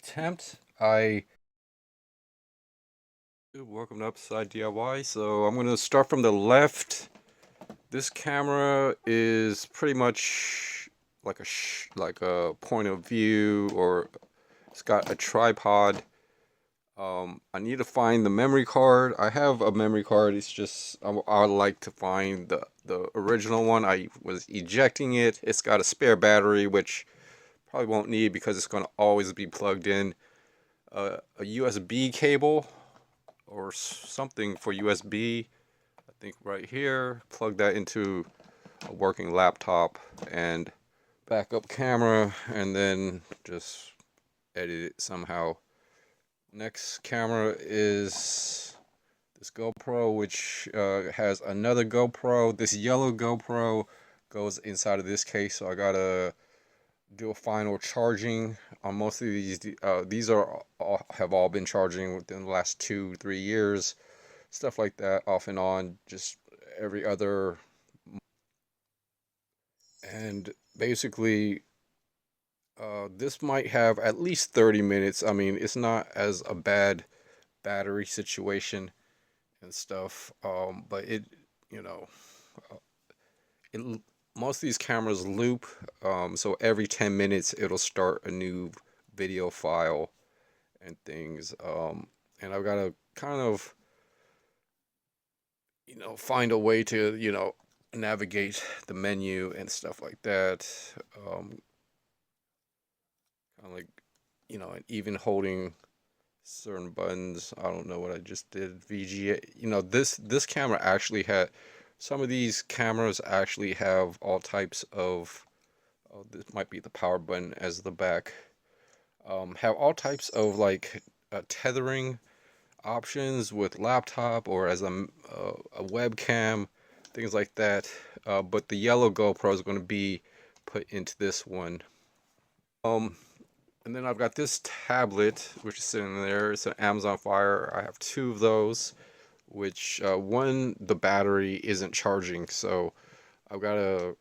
attempt. Welcome to Upside DIY. So I'm going to start from the left. This camera is pretty much like a point of view, or it's got a tripod. I need to find the memory card. I have a memory card. It's just I like to find the original one. I was ejecting it. It's got a spare battery, which probably won't need because it's going to always be plugged in. A USB cable or something for USB. I think right here. Plug that into a working laptop and backup camera, and then just edit it somehow. Next camera is this GoPro, which has another GoPro. This yellow GoPro goes inside of this case, so I gotta do a final charging on most of these. These have all been charging within the last 2-3 years, stuff like that, off and on, just every other. And basically, this might have at least 30 minutes. I mean, it's not as a bad battery situation and stuff, but you know, uh, it most of these cameras loop, so every 10 minutes it'll start a new video file and things. And I've got to kind of, find a way to, navigate the menu and stuff like that. Kind of like, and even holding certain buttons. I don't know what I just did. VGA. This camera actually had, some of these cameras actually have all types of, oh, this might be the power button as the back. Have all types of like tethering options with laptop or as a webcam, things like that. But the yellow GoPro is going to be put into this one. And then I've got this tablet which is sitting there. It's an Amazon Fire. I have two of those, which one, the battery isn't charging, so I've got a,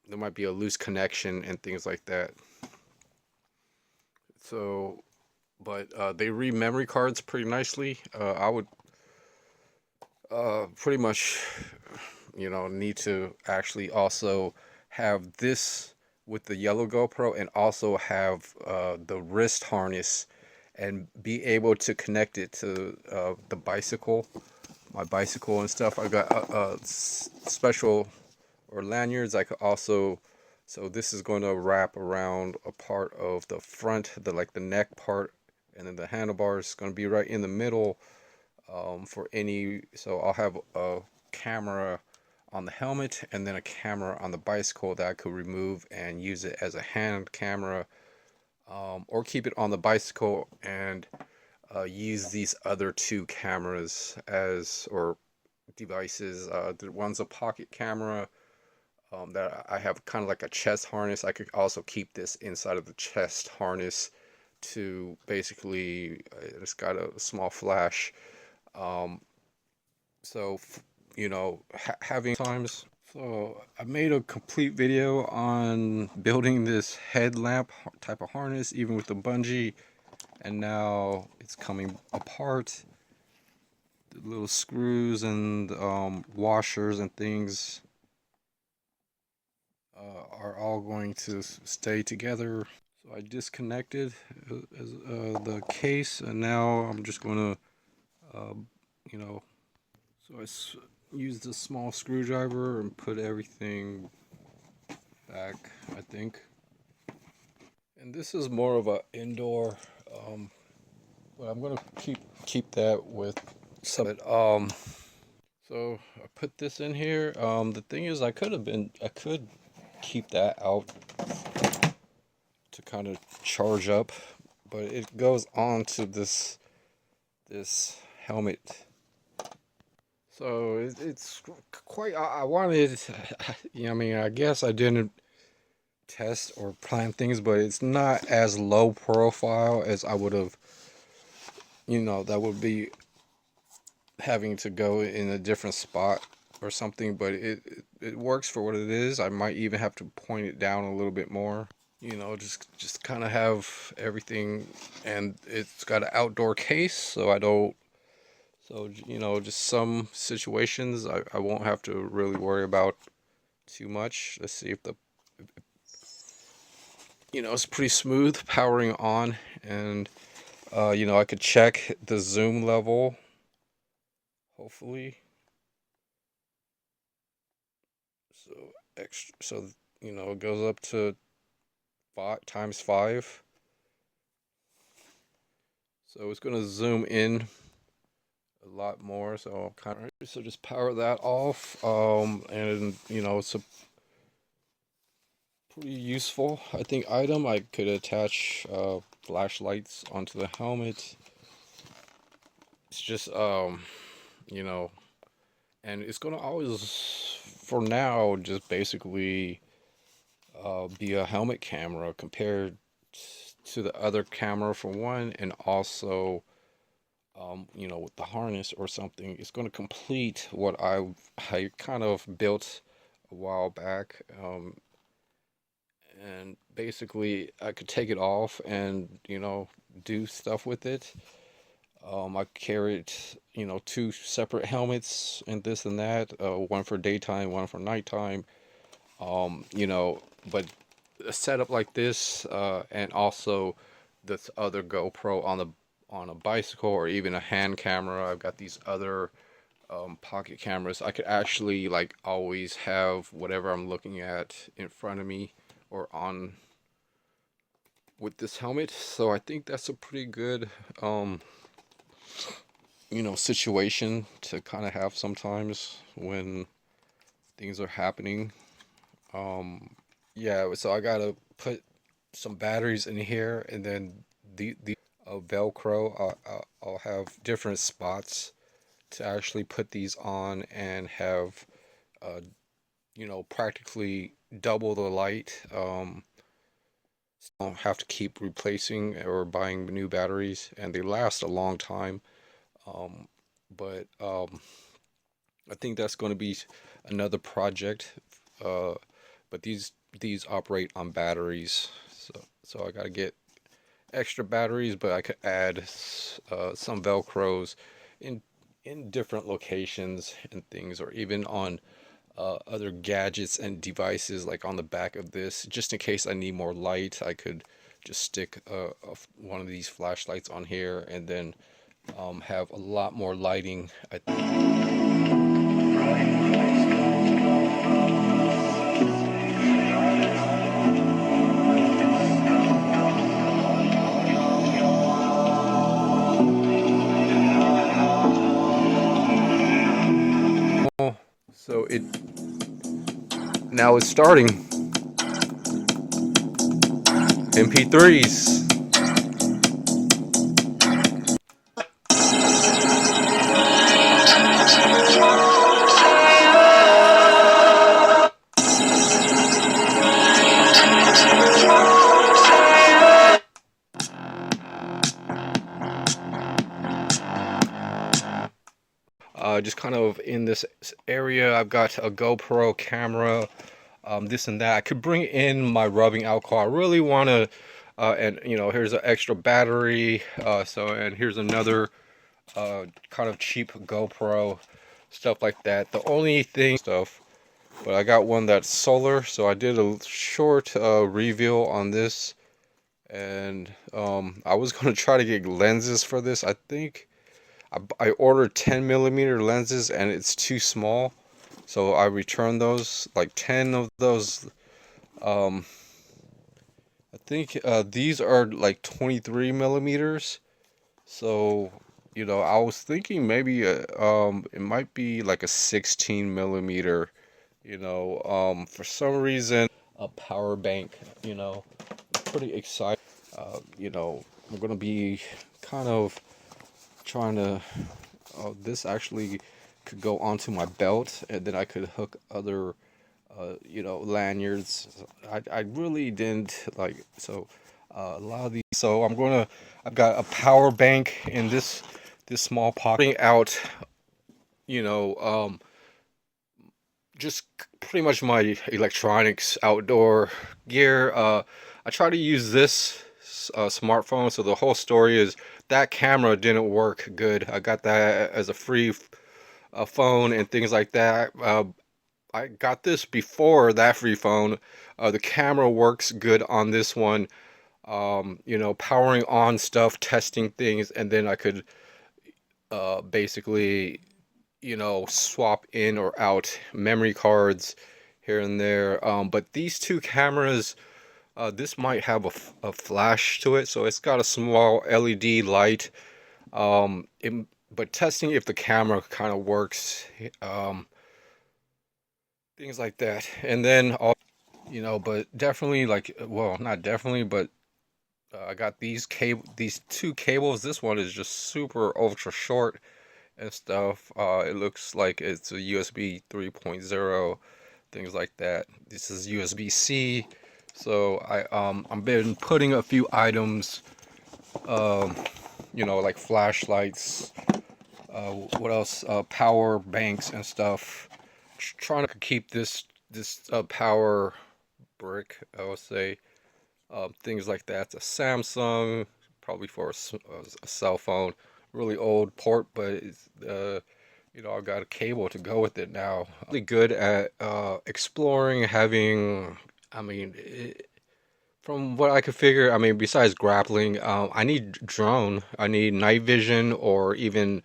there might be a loose connection and things like that. So, but they read memory cards pretty nicely. I would pretty much, need to actually also have this with the yellow GoPro, and also have the wrist harness and be able to connect it to the bicycle, my bicycle and stuff. I got special or lanyards. I could also, so this is going to wrap around a part of the front, the neck part, and then the handlebars is going to be right in the middle, for any. So I'll have a camera on the helmet and then a camera on the bicycle that I could remove and use it as a hand camera, or keep it on the bicycle and use these other two cameras as, or devices. One's a pocket camera, that I have kind of like a chest harness. I could also keep this inside of the chest harness to basically, it's got a small flash. Um, so, having times. So I made a complete video on building this headlamp type of harness, even with the bungee, and now it's coming apart. The little screws and washers and things are all going to stay together. So I disconnected the case, and now I'm just going to, you know, so I used a small screwdriver and put everything back, I think. And this is more of a indoor, but I'm gonna keep that with some. So I put this in here. The thing is, I could keep that out to kind of charge up, but it goes on to this helmet. So it's quite. I wanted. I mean, I guess I didn't test or plan things, but it's not as low profile as I would have. That would be having to go in a different spot or something. But it works for what it is. I might even have to point it down a little bit more. just kind of have everything, and it's got an outdoor case, so I don't. So just some situations I won't have to really worry about too much. Let's see if the it's pretty smooth powering on, and I could check the zoom level, hopefully. So extra, so it goes up to 5 times 5. So it's gonna zoom in a lot more. So so just power that off. And it's a pretty useful, I think, item. I could attach flashlights onto the helmet. It's just you know, and it's gonna always, for now, just basically be a helmet camera compared to the other camera for one, and also with the harness or something, it's going to complete what I kind of built a while back. And basically, I could take it off and do stuff with it. I carried two separate helmets and this and that, one for daytime, one for nighttime. But a setup like this, and also this other GoPro on a bicycle, or even a hand camera. I've got these other pocket cameras. I could actually like always have whatever I'm looking at in front of me or on with this helmet. So I think that's a pretty good situation to kind of have sometimes when things are happening. Yeah, so I gotta put some batteries in here, and then the Velcro. I'll have different spots to actually put these on and have uh, practically double the light. So I don't have to keep replacing or buying new batteries, and they last a long time. Um, but I think that's going to be another project. Uh, but these operate on batteries, so I gotta get extra batteries, but I could add some Velcros in different locations and things, or even on other gadgets and devices, like on the back of this, just in case I need more light. I could just stick one of these flashlights on here, and then have a lot more lighting. So it now it's starting MP3s. Just kind of in this area, I've got a GoPro camera, this and that. I could bring in my rubbing alcohol. I really want to, and here's an extra battery. And here's another kind of cheap GoPro, stuff like that. The only thing stuff, but I got one that's solar, so I did a short review on this, and I was gonna try to get lenses for this. I think I ordered 10 millimeter lenses, and it's too small, so I returned those, like 10 of those. um I think these are like 23 millimeters. So I was thinking maybe it might be like a 16 millimeter. For some reason, a power bank. Pretty excited. I'm gonna be kind of trying to. This actually could go onto my belt, and then I could hook other, lanyards. I really didn't like so. A lot of these. So I've got a power bank in this small pocket. Bring out, you know, um, just pretty much my electronics, outdoor gear. I try to use this smartphone. So the whole story is that camera didn't work good. I got that as a free phone and things like that. I got this before that free phone. The camera works good on this one. You know, powering on stuff, testing things, and then I could basically, you know, swap in or out memory cards here and there. But these two cameras, this might have a flash to it, so it's got a small LED light. But testing if the camera kind of works, um, things like that. And then, you know, but definitely like, well, not definitely, but I got these two cables. This one is just super ultra short and stuff. It looks like it's a USB 3.0, things like that. This is USB-C. So I've been putting a few items, um, you know, like flashlights, what else? Power banks and stuff. Trying to keep this power brick, I would say. Things like that. It's a Samsung, probably for a cell phone. Really old port, but it's you know, I got a cable to go with it now. Really good at exploring, having. I mean, from what I could figure, I mean, besides grappling, I need drone. I need night vision, or even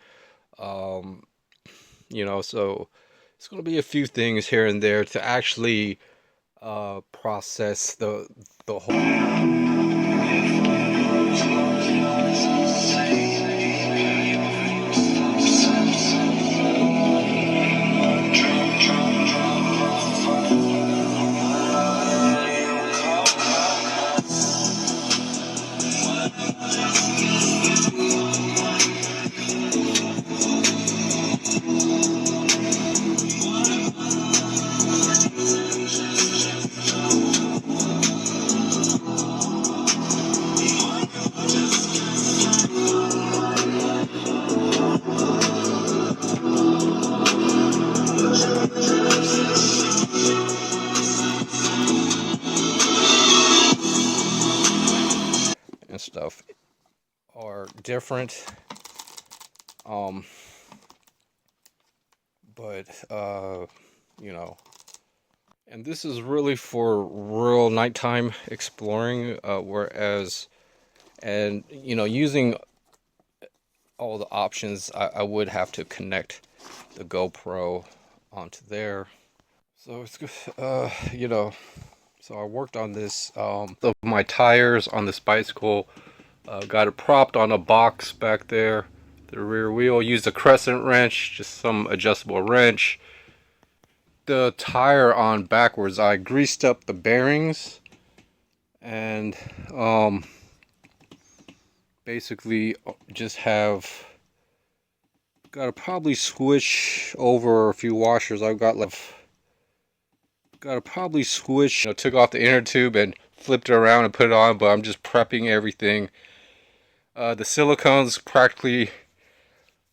um, you know. So it's gonna be a few things here and there to actually process the whole. And stuff are different. Um, but you know, and this is really for real nighttime exploring. Whereas, and you know, using all the options, I would have to connect the GoPro onto there. So it's good. You know, so I worked on this. My tires on this bicycle. Got it propped on a box back there. The rear wheel. Used a crescent wrench, just some adjustable wrench. The tire on backwards. I greased up the bearings and basically just have gotta probably switch over a few washers. I've got like gotta probably switch. You know, took off the inner tube and flipped it around and put it on, but I'm just prepping everything. The silicone's practically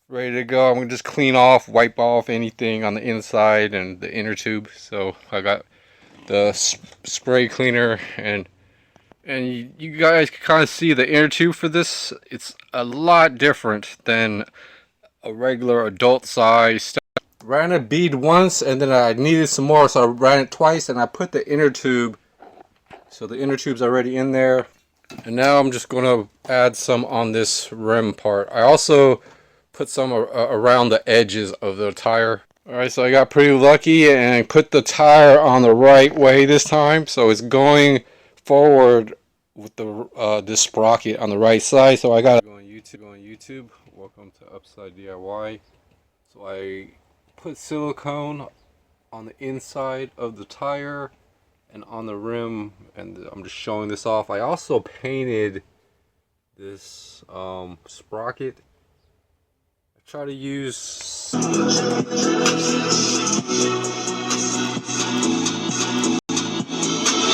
ready to go. I'm gonna just clean off, wipe off anything on the inside and the inner tube. So I got the spray cleaner, and you guys can kind of see the inner tube for this. It's a lot different than a regular adult size. Ran a bead once and then I needed some more, so I ran it twice and I put the inner tube. So the inner tube's already in there. And now I'm just going to add some on this rim part. I also put some around the edges of the tire. Alright, so I got pretty lucky and put the tire on the right way this time. So it's going forward with the this sprocket on the right side. So I got to go on YouTube. Welcome to Upside DIY. So I put silicone on the inside of the tire and on the rim, and I'm just showing this off. I also painted this sprocket. I try to use